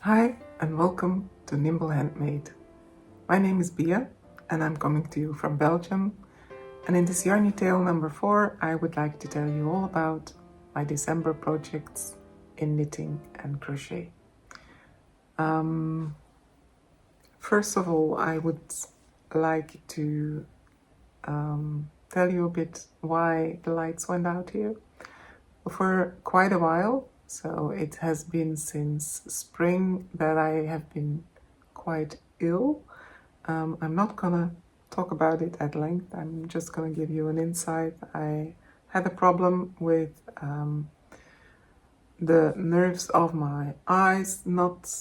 Hi and welcome to Nimble.handmade. My name is Bia and I'm coming to you from Belgium, and in this Yarny tale number 4 I would like to tell you all about my December projects in knitting and crochet. First of all, I would like to tell you a bit why the lights went out here. For quite a while, so it has been since spring that I have been quite ill. I'm not gonna talk about it at length, I'm just gonna give you an insight. I had a problem with the nerves of my eyes not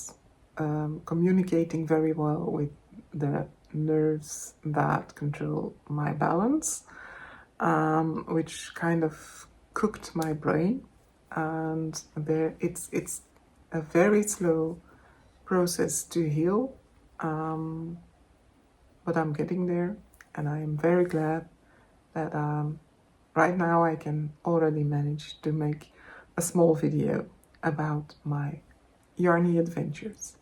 communicating very well with the nerves that control my balance, which kind of cooked my brain, and it's a very slow process to heal, but I'm getting there, and I am very glad that right now I can already manage to make a small video about my Yarny adventures.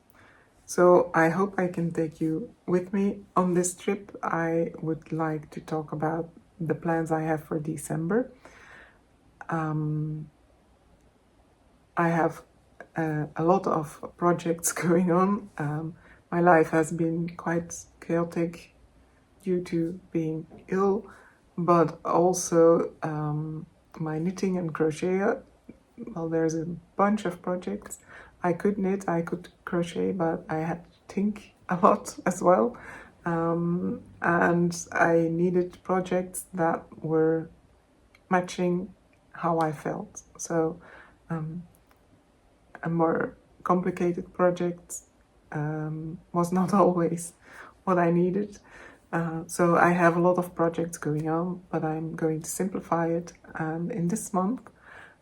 So I hope I can take you with me on this trip. I would like to talk about the plans I have for December. I have a lot of projects going on. My life has been quite chaotic due to being ill, but also my knitting and crochet. Well, there's a bunch of projects. I could knit, I could crochet, but I had to think a lot as well. And I needed projects that were matching how I felt. So a more complicated project was not always what I needed. So I have a lot of projects going on, but I'm going to simplify it. And in this month,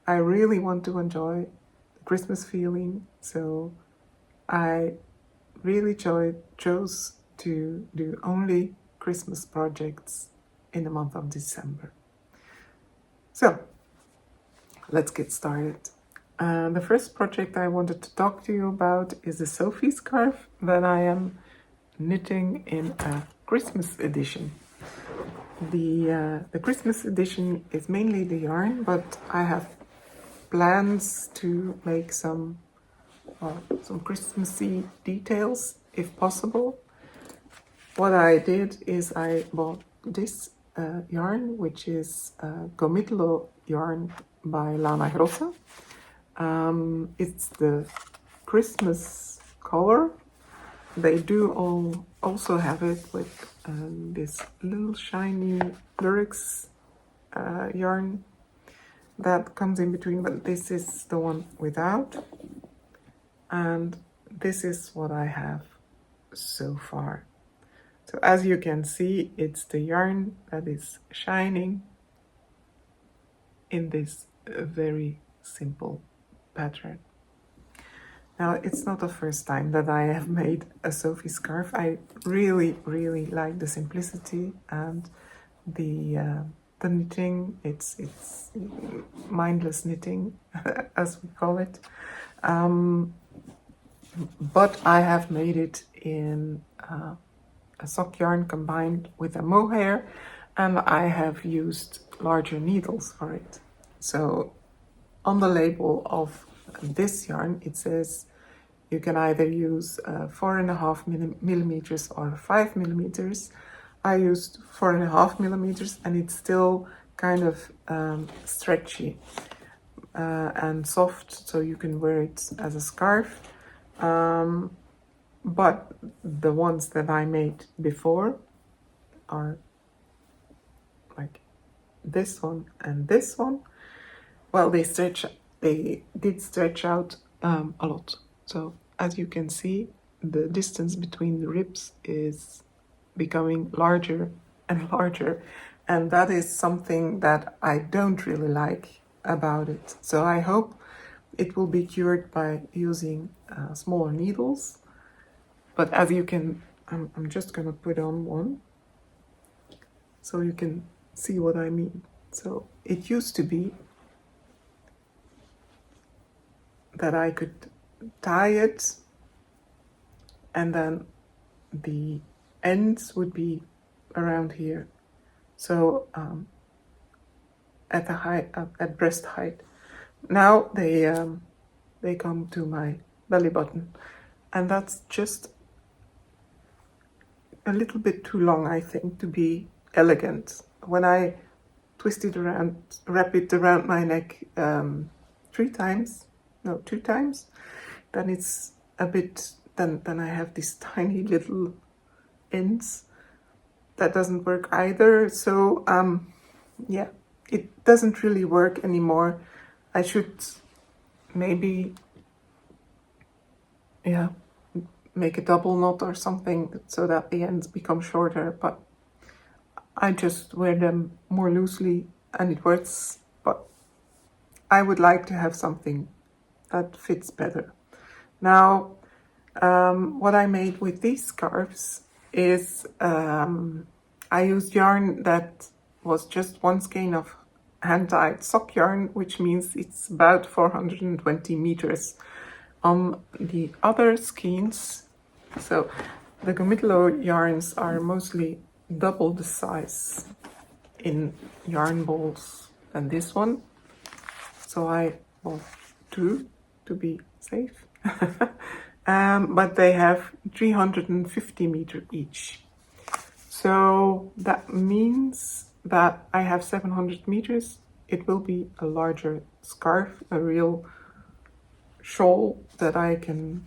I really want to enjoy the Christmas feeling. So I really chose to do only Christmas projects in the month of December. So let's get started. The first project I wanted to talk to you about is the Sophie scarf that I am knitting in a Christmas edition. The Christmas edition is mainly the yarn, but I have plans to make some Christmassy details if possible. What I did is I bought this yarn, which is Gomitlo yarn by Lana Grossa. It's the Christmas color. They do also have it with this little shiny lyrics yarn that comes in between, but this is the one without, and this is what I have so far. So as you can see, it's the yarn that is shining in this very simple pattern. Now, it's not the first time that I have made a Sophie scarf. I really, really like the simplicity and the knitting. It's mindless knitting, as we call it. But I have made it in a sock yarn combined with a mohair, and I have used larger needles for it. So on the label of this yarn, it says you can either use 4.5 millimeters or 5 millimeters. I used 4.5 millimeters, and it's still kind of stretchy and soft, so you can wear it as a scarf. But the ones that I made before are like this one and this one. Well, they did stretch out a lot. So as you can see, the distance between the ribs is becoming larger and larger, and that is something that I don't really like about it. So I hope it will be cured by using smaller needles. But as you can, I'm just gonna put on one so you can see what I mean. So it used to be that I could tie it and then the ends would be around here. So at the height, at breast height. Now they come to my belly button, and that's just a little bit too long, I think, to be elegant. When I twist it around, wrap it around my neck 2 times, then it's a bit, then I have these tiny little ends. That doesn't work either. So yeah, it doesn't really work anymore. I should maybe, yeah, make a double knot or something so that the ends become shorter, but I just wear them more loosely and it works, but I would like to have something that fits better. Now, what I made with these scarves is I used yarn that was just 1 skein of hand-dyed sock yarn, which means it's about 420 meters. On the other skeins, so the Gomidlo yarns are mostly double the size in yarn balls than this one. So I bought 2 to be safe. But they have 350 meters each. So that means that I have 700 meters. It will be a larger scarf, a real shawl that I can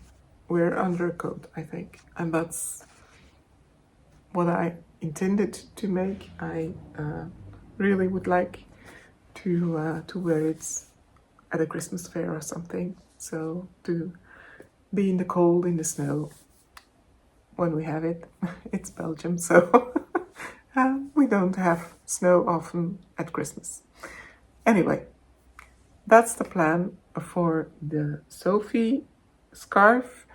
wear under a coat, I think. And that's what I intended to make. I really would like to wear it at a Christmas fair or something. So to be in the cold, in the snow, when we have it. It's Belgium, so we don't have snow often at Christmas. Anyway, that's the plan for the Sophie scarf.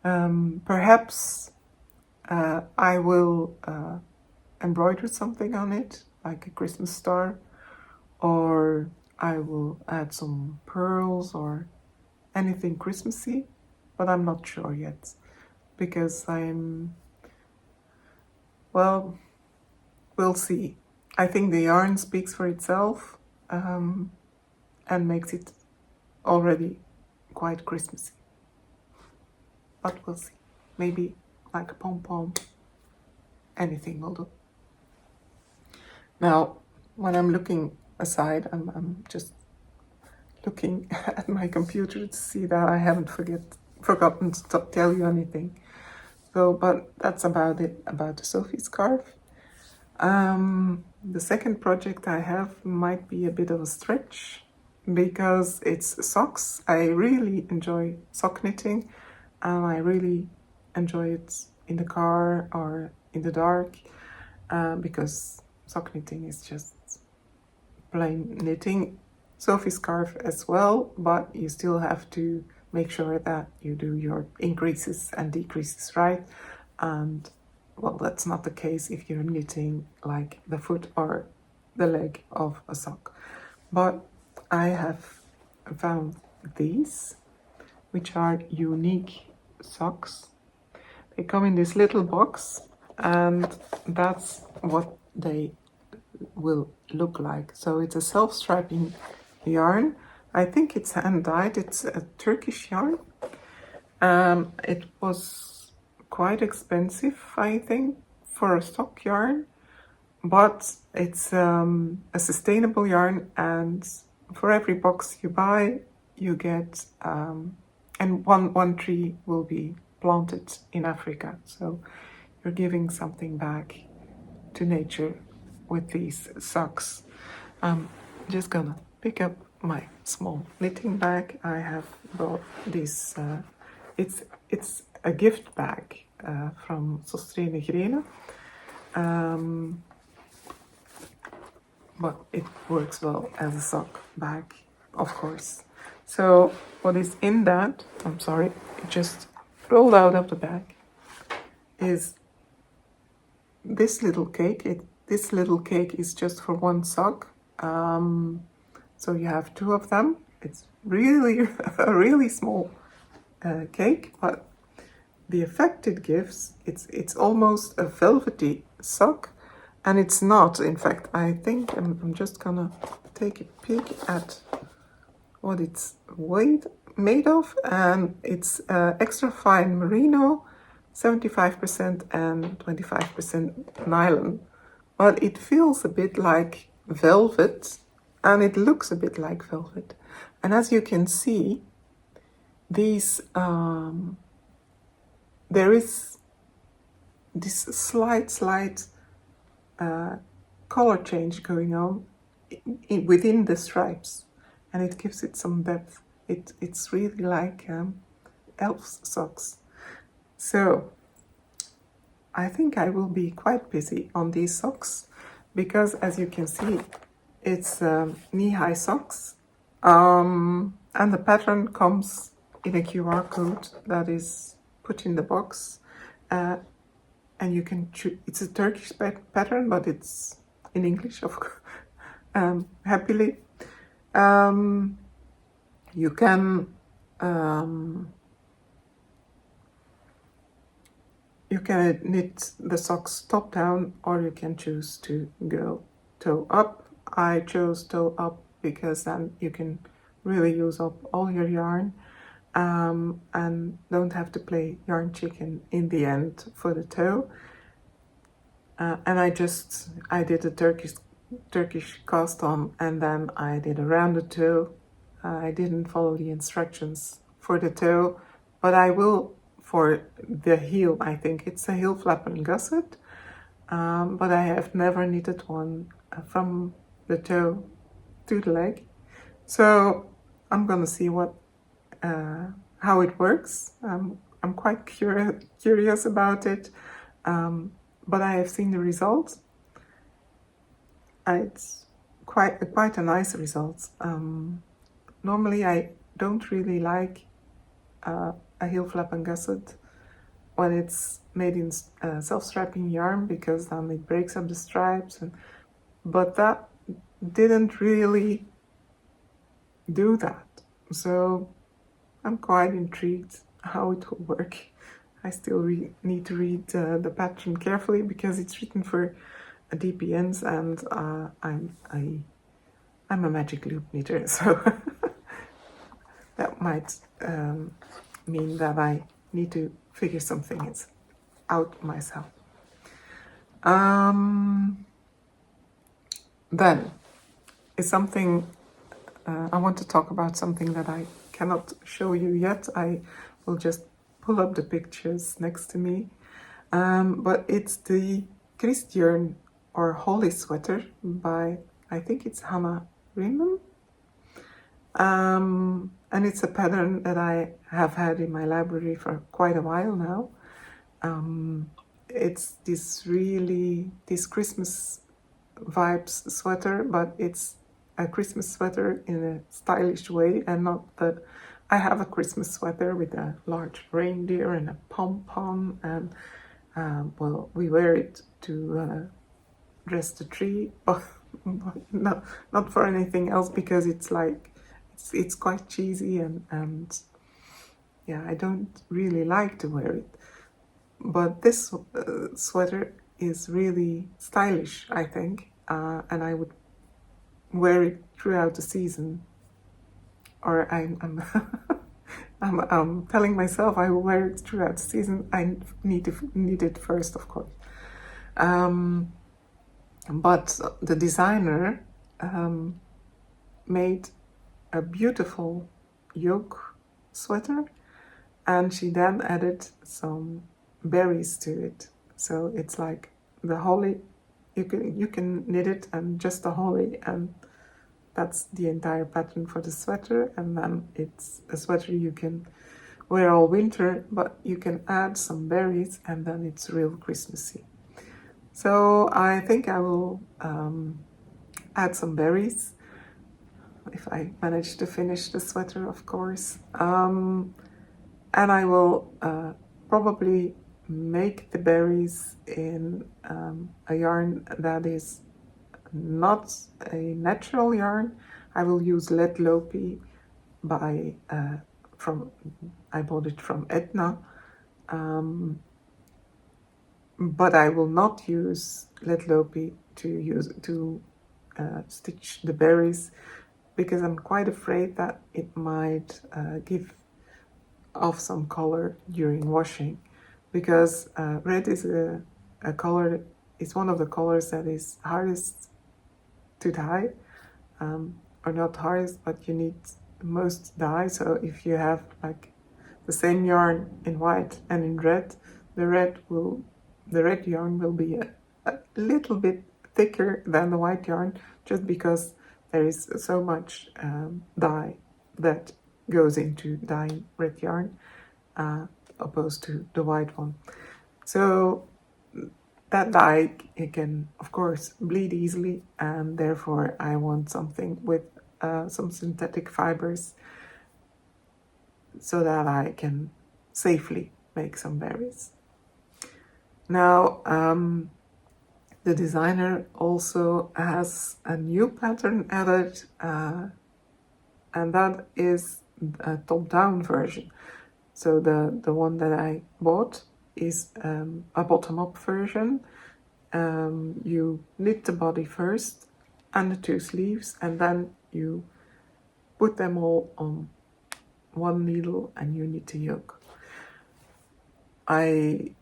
Perhaps I will embroider something on it, like a Christmas star, or I will add some pearls or anything Christmassy, but I'm not sure yet, because well, we'll see. I think the yarn speaks for itself and makes it already quite Christmassy. But we'll see. Maybe like a pom-pom, anything will do. Now, when I'm looking aside, I'm just looking at my computer to see that I haven't forgotten to tell you anything. So, but that's about it, about the Sophie scarf. The second project I have might be a bit of a stretch because it's socks. I really enjoy sock knitting and I really enjoy it in the car or in the dark because sock knitting is just plain knitting. Sophie scarf as well, but you still have to make sure that you do your increases and decreases right. And well, that's not the case if you're knitting like the foot or the leg of a sock. But I have found these, which are Uneek socks. They come in this little box, and that's what they will look like. So it's a self-striping yarn. I think it's hand-dyed. It's a Turkish yarn. It was quite expensive, I think, for a stock yarn, but it's a sustainable yarn, and for every box you buy, you get and one tree will be planted in Africa. So you're giving something back to nature with these socks. I'm just gonna pick up my small knitting bag. I have bought this. It's a gift bag from Sostrene Grene, but it works well as a sock bag, of course. So what is in that? I'm sorry, it just rolled out of the bag. Is this little cake? This little cake is just for one sock. So you have 2 of them. It's really a really small cake, but the effect it gives, it's almost a velvety sock, and it's not. In fact, I think I'm just gonna take a peek at what it's made of, and it's extra fine merino, 75% and 25% nylon, but it feels a bit like velvet, and it looks a bit like velvet. And as you can see, these there is this slight color change going on within the stripes, and it gives it some depth. It's really like elf's socks. So I think I will be quite busy on these socks, because as you can see, it's knee-high socks, and the pattern comes in a QR code that is put in the box, and you can choose. It's a Turkish pattern, but it's in English, of course, happily. You can knit the socks top down, or you can choose to go toe up. I chose toe up because then you can really use up all your yarn, and don't have to play yarn chicken in the end for the toe. And I did a Turkish cast on, and then I did a rounded toe. I didn't follow the instructions for the toe, but I will for the heel. I think it's a heel flap and gusset, but I have never knitted one from the toe to the leg. So I'm gonna see how it works. I'm quite curious about it, but I have seen the results. It's quite a nice result. Normally I don't really like a heel flap and gusset when it's made in self-striping yarn, because then it breaks up the stripes, but that didn't really do that. So I'm quite intrigued how it will work. I still need to read the pattern carefully, because it's written for DPNs, and I'm a magic loop knitter, so that might mean that I need to figure something out myself. Then is something I want to talk about, something that I cannot show you yet. I will just pull up the pictures next to me, but it's the Christjörn or Holy Sweater by, I think it's Hannah Riemann, and it's a pattern that I have had in my library for quite a while now. It's this Christmas vibes sweater, but it's a Christmas sweater in a stylish way, and not that I have a Christmas sweater with a large reindeer and a pom-pom, and well, we wear it to dress the tree, but not for anything else, because it's like it's quite cheesy, and yeah, I don't really like to wear it. But this sweater is really stylish, I think, and I would wear it throughout the season. Or I'm telling myself I will wear it throughout the season. I need to knit it first, of course. But the designer made a beautiful yoke sweater, and she then added some berries to it. So it's like the holly. You can knit it and just the holly, and that's the entire pattern for the sweater. And then it's a sweater you can wear all winter, but you can add some berries, and then it's real Christmassy. So I think I will add some berries, if I manage to finish the sweater, of course. And I will probably make the berries in a yarn that is not a natural yarn. I will use Let Lopi I bought it from Etna, But I will not use lead lopi to stitch the berries, because I'm quite afraid that it might give off some color during washing, because red is a color, it's one of the colors that is hardest to dye, or not hardest, but you need most dye. So if you have like the same yarn in white and in red, the red yarn will be a little bit thicker than the white yarn, just because there is so much dye that goes into dyeing red yarn opposed to the white one. So that dye, it can of course bleed easily, and therefore I want something with some synthetic fibers so that I can safely make some berries. Now, the designer also has a new pattern added, and that is a top-down version. So the one that I bought is a bottom-up version. You knit the body first and the two sleeves, and then you put them all on one needle and you knit the yoke. I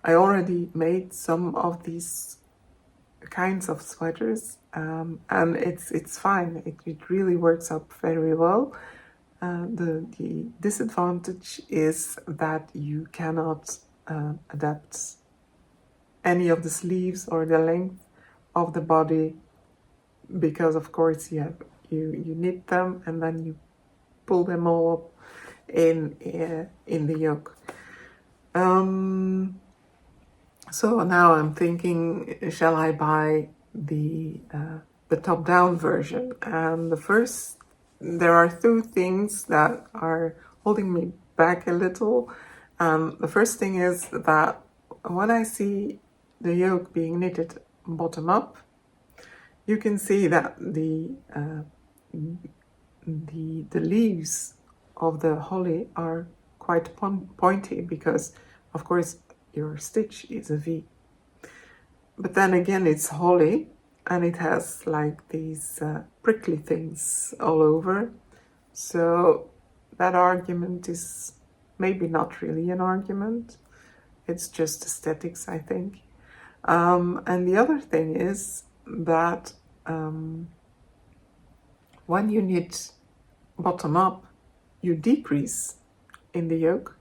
already made some of these kinds of sweaters, and it's fine. It really works out very well. The disadvantage is that you cannot adapt any of the sleeves or the length of the body, because of course you knit them and then you pull them all up in the yoke. So now I'm thinking, shall I buy the top-down version? And there are two things that are holding me back a little. The first thing is that when I see the yoke being knitted bottom up, you can see that the leaves of the holly are quite pointy, because of course your stitch is a V. But then again, it's holly and it has like these prickly things all over. So that argument is maybe not really an argument. It's just aesthetics, I think. And the other thing is that when you knit bottom up, you decrease in the yoke,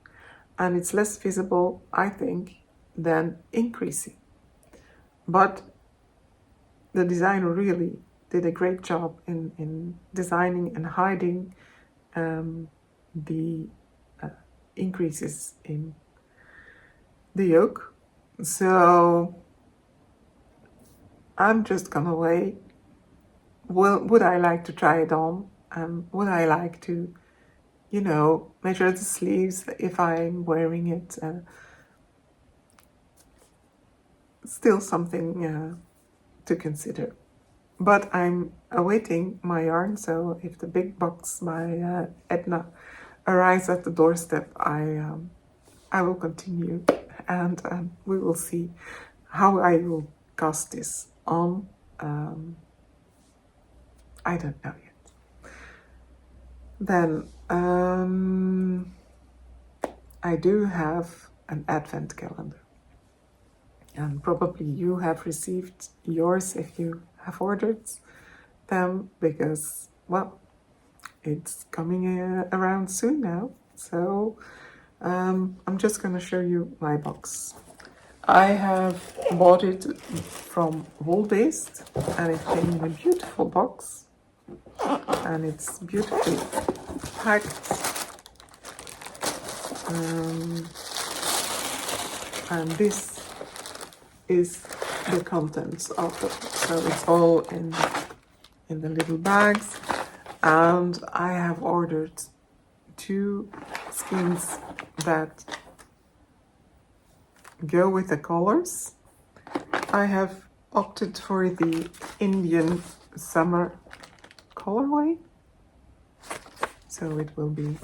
and it's less visible, I think, than increasing. But the designer really did a great job in designing and hiding the increases in the yoke. So I'm just gonna wait. Would I like to try it on? Would I like to, measure the sleeves if I'm wearing it? Still something to consider. But I'm awaiting my yarn, so if the big box by Edna arrives at the doorstep, I will continue, and we will see how I will cast this on. I don't know yet. Then I do have an advent calendar, and probably you have received yours if you have ordered them, because, well, it's coming around soon now. So I'm just going to show you my box. I have bought it from Wool Based, and it came in a beautiful box, and it's beautifully packed. And this is the contents of it. So it's all in the little bags, and I have ordered 2 skeins that go with the colors. I have opted for the Indian summer colorway, so it will be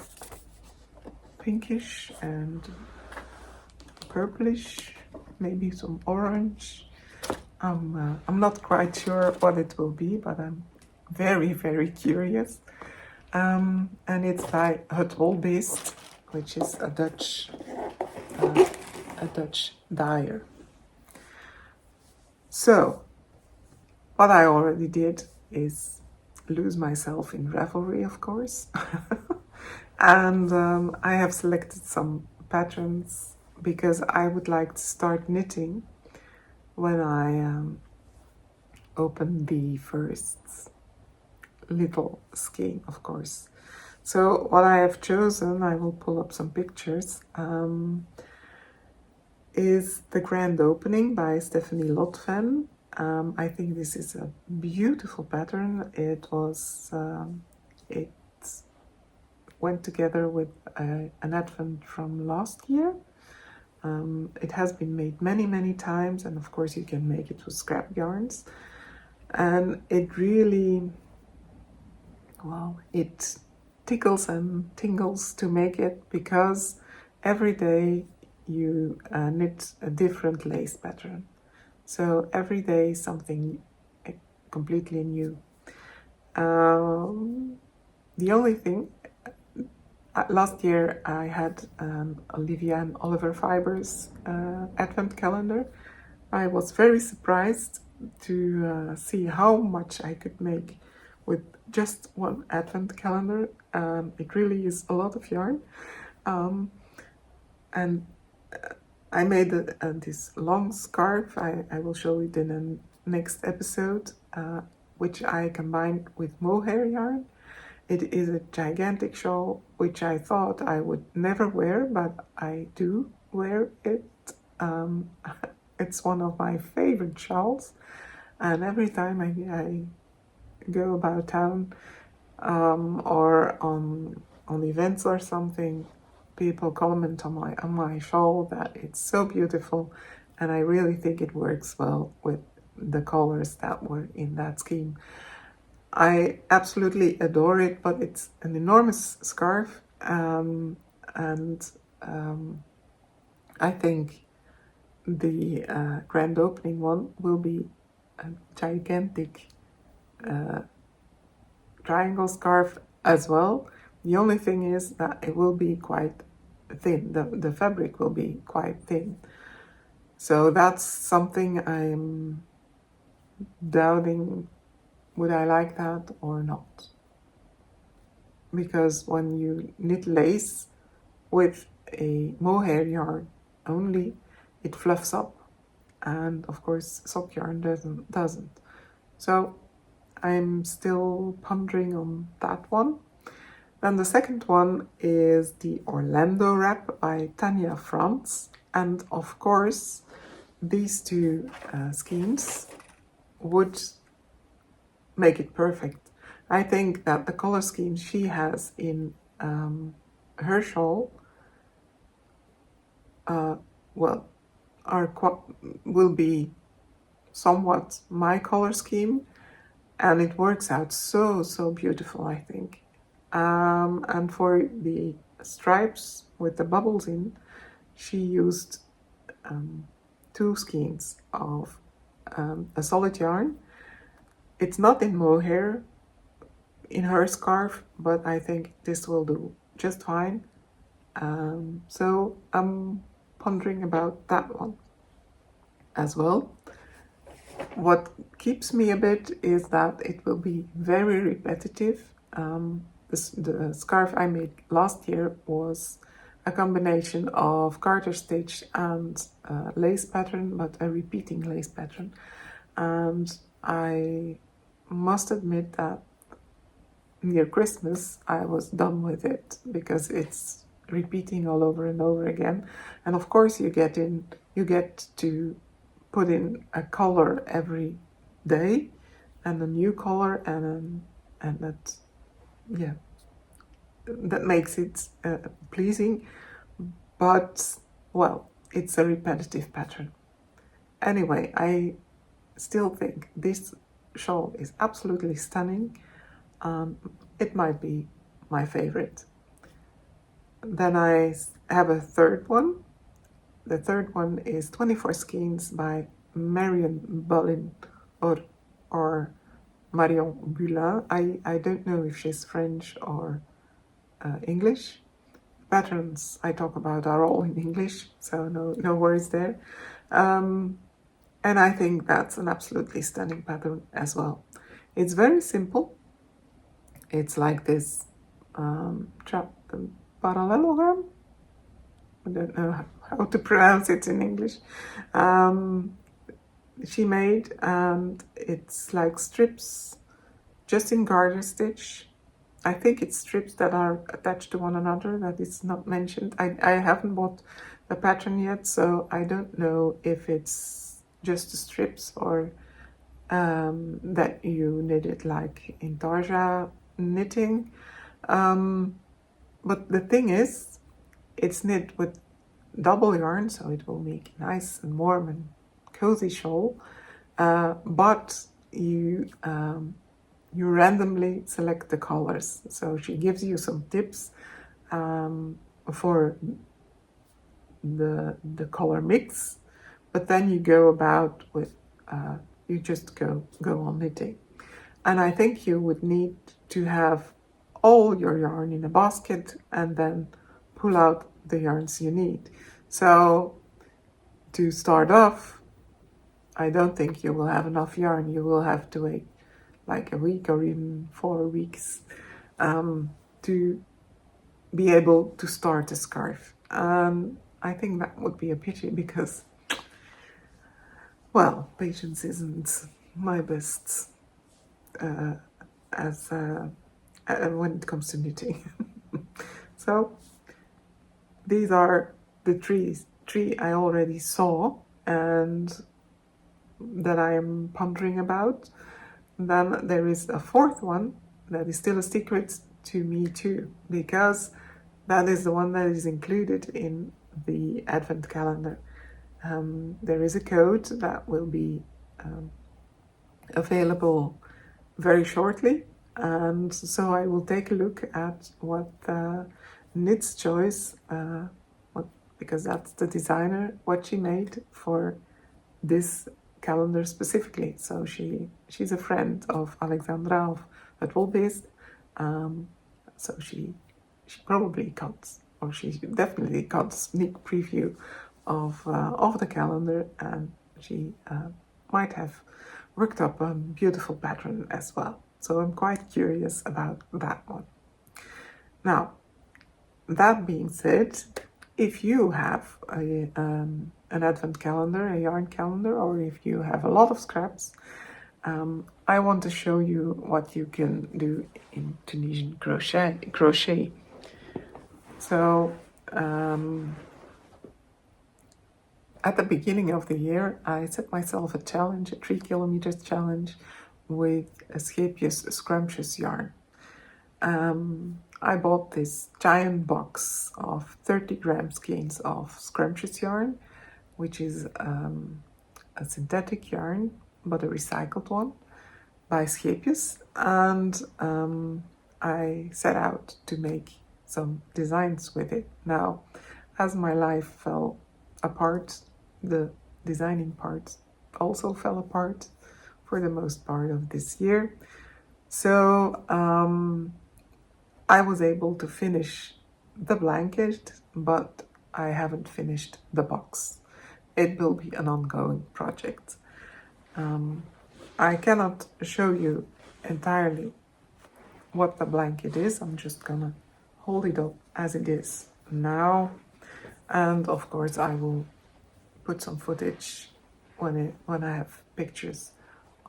pinkish and purplish, maybe some orange. I'm not quite sure what it will be, but I'm very, very curious. And it's by Beest, which is a Dutch dyer. So, what I already did is lose myself in revelry, of course. And I have selected some patterns because I would like to start knitting when I open the first little skein, of course. So what I have chosen, I will pull up some pictures, is The Grand Opening by Stephanie Lotven. I think this is a beautiful pattern. It went together with an advent from last year. It has been made many, many times, and of course you can make it with scrap yarns. And it really, well, it tickles and tingles to make it, because every day you knit a different lace pattern. So every day something completely new. The only thing, last year I had Olivia and Oliver Fibers advent calendar. I was very surprised to see how much I could make with just one advent calendar. It really is a lot of yarn. And I made this long scarf. I will show it in the next episode, which I combined with mohair yarn. It is a gigantic shawl, which I thought I would never wear, but I do wear it. It's one of my favorite shawls, and every time I go about town or on events or something, people comment on my shawl that it's so beautiful, and I really think it works well with the colors that were in that scheme. I absolutely adore it, but it's an enormous scarf, and I think the grand opening one will be a gigantic triangle scarf as well. The only thing is that it will be quite thin. The fabric will be quite thin. So that's something I'm doubting, would I like that or not? Because when you knit lace with a mohair yarn only, it fluffs up, and of course sock yarn doesn't. So I'm still pondering on that one. Then the second one is the Orlando wrap by Tanya Franz, and of course these two schemes would make it perfect. I think that the color scheme she has in her shawl will be somewhat my color scheme, and it works out so beautiful, I think. And for the stripes with the bubbles in, she used two skeins of a solid yarn. It's not in mohair in her scarf, but I think this will do just fine. So I'm pondering about that one as well. What keeps me a bit is that it will be very repetitive. The scarf I made last year was a combination of garter stitch and lace pattern, but a repeating lace pattern. And I must admit that near Christmas I was done with it, because it's repeating all over and over again. And of course you get to put in a color every day, and a new color, and that makes it pleasing, but well, it's a repetitive pattern. Anyway, I still think this shawl is absolutely stunning. It might be my favorite. Then I have a third one. The third one is 24 Skeins by Marion Bullin or Marion Bullin. I don't know if she's French or English. Patterns I talk about are all in English, so no worries there. And I think that's an absolutely stunning pattern as well. It's very simple. It's like this parallelogram. I don't know how to pronounce it in English. She made, and it's like strips just in garter stitch. I think it's strips that are attached to one another, that is not mentioned. I haven't bought the pattern yet, so I don't know if it's just the strips or that you knit it like in tarja knitting. But the thing is, it's knit with double yarn, so it will make nice and warm and cozy shawl. But you randomly select the colors. So she gives you some tips for the color mix, but then you go about with you just go on knitting. And I think you would need to have all your yarn in a basket and then pull out the yarns you need. So to start off, I don't think you will have enough yarn. You will have to wait like a week or even 4 weeks to be able to start a scarf. I think that would be a pity because, well, patience isn't my best as when it comes to knitting. So these are the three I already saw and that I'm pondering about. Then there is a fourth one that is still a secret to me too, because that is the one that is included in the Advent calendar. There is a code that will be available very shortly, and so I will take a look at what Knit's Choice, because that's the designer, what she made for this calendar specifically. So she's a friend of Alexandra of Vetwolbeest, so she probably got, or she definitely got a sneak preview of the calendar, and she might have worked up a beautiful pattern as well. So I'm quite curious about that one. Now, that being said, if you have an advent calendar, a yarn calendar, or if you have a lot of scraps, I want to show you what you can do in Tunisian crochet. So at the beginning of the year, I set myself a challenge, a 3 kilometers challenge with Asclepius scrumptious yarn. I bought this giant box of 30-gram skeins of scrumptious yarn, which is a synthetic yarn, but a recycled one by Asclepius, and I set out to make some designs with it. Now, as my life fell apart, the designing part also fell apart for the most part of this year. So I was able to finish the blanket, but I haven't finished the box. It will be an ongoing project. I cannot show you entirely what the blanket is. I'm just gonna hold it up as it is now, and of course I will put some footage when I have pictures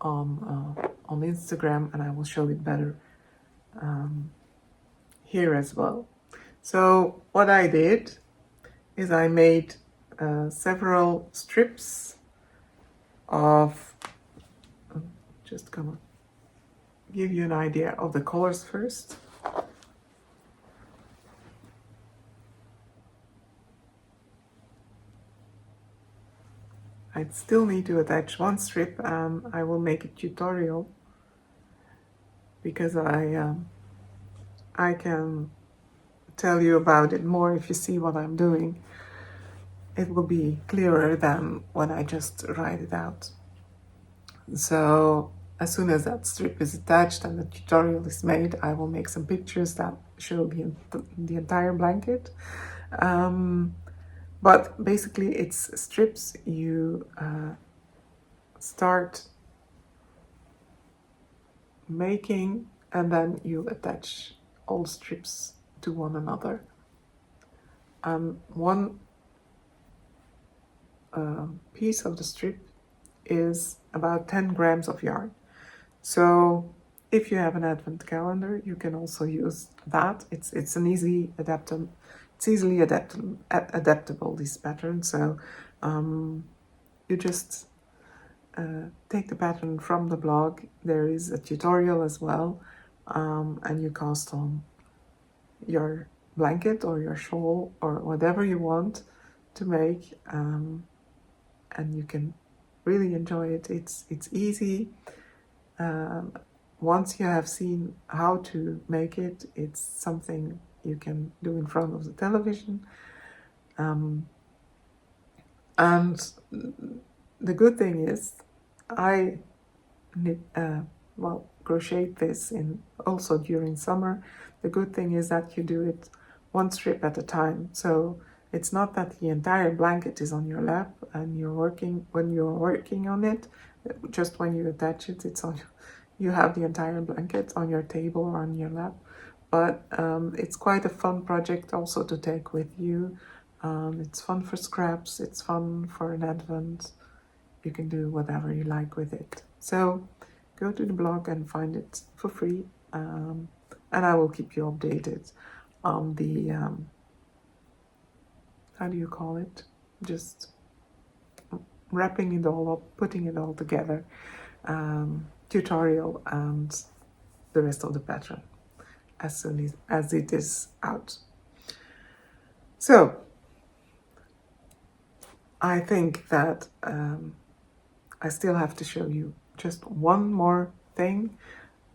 on Instagram, and I will show it better here as well. So what I did is I made several strips of, just gonna give you an idea of the colors first. I still need to attach one strip, and I will make a tutorial because I can tell you about it more if you see what I'm doing. It will be clearer than when I just write it out. So as soon as that strip is attached and the tutorial is made, I will make some pictures that show the entire blanket. But basically it's strips. You start making and then you attach all strips to one another. One piece of the strip is about 10 grams of yarn. So if you have an advent calendar, you can also use that. It's an easily adaptable, this pattern. So you just take the pattern from the blog. There is a tutorial as well, and you cast on your blanket or your shawl or whatever you want to make, and you can really enjoy it. It's easy. Once you have seen how to make it, it's something you can do in front of the television. And the good thing is, I crochet this in also during summer. The good thing is that you do it one strip at a time. So it's not that the entire blanket is on your lap and when you're working on it, just when you attach it, you have the entire blanket on your table or on your lap. But it's quite a fun project also to take with you. It's fun for scraps, it's fun for an advent. You can do whatever you like with it. So go to the blog and find it for free. And I will keep you updated on the, how do you call it? Just wrapping it all up, putting it all together, tutorial and the rest of the pattern as soon as it is out. So I think that I still have to show you just one more thing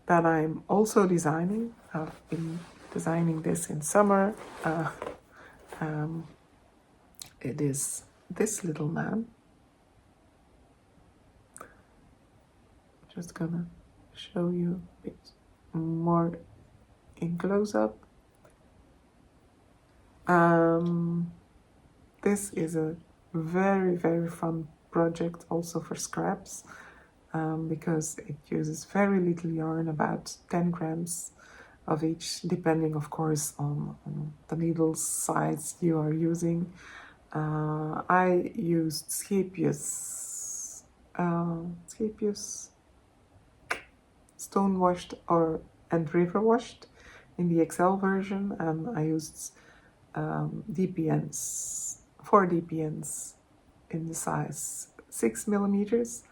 that I'm also designing. I've been designing this in summer. It is this little man. Just gonna show you a bit more in close-up. This is a very, very fun project also for scraps, because it uses very little yarn, about 10 grams of each, depending of course on the needle size you are using. I used Scapious stone washed and river washed in the XL version, and I used DPNs, 4 DPNs in the size 6 millimeters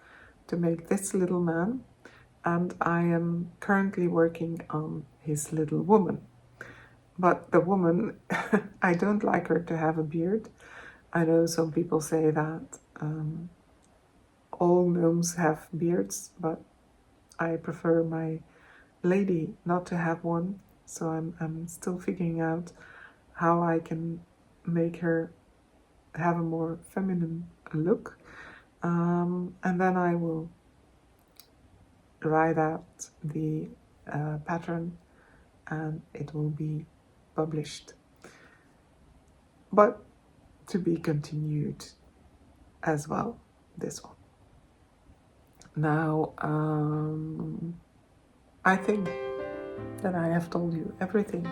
to make this little man, and I am currently working on his little woman. But the woman, I don't like her to have a beard. I know some people say that all gnomes have beards, but I prefer my lady not to have one, so I'm still figuring out how I can make her have a more feminine look. And then I will write out the pattern and it will be published. But to be continued as well, this one. Now, I think that I have told you everything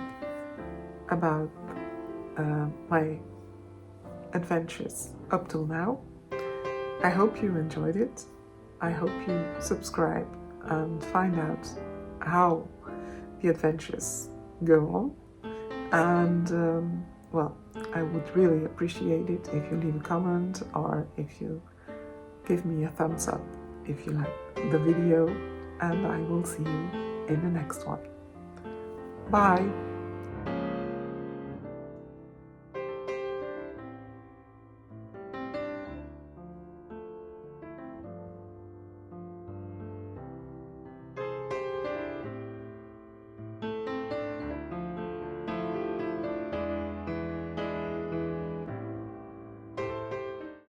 about my adventures up till now. I hope you enjoyed it. I hope you subscribe and find out how the adventures go on. And well, I would really appreciate it if you leave a comment or if you give me a thumbs up if you like the video, and I will see you in the next one. Bye!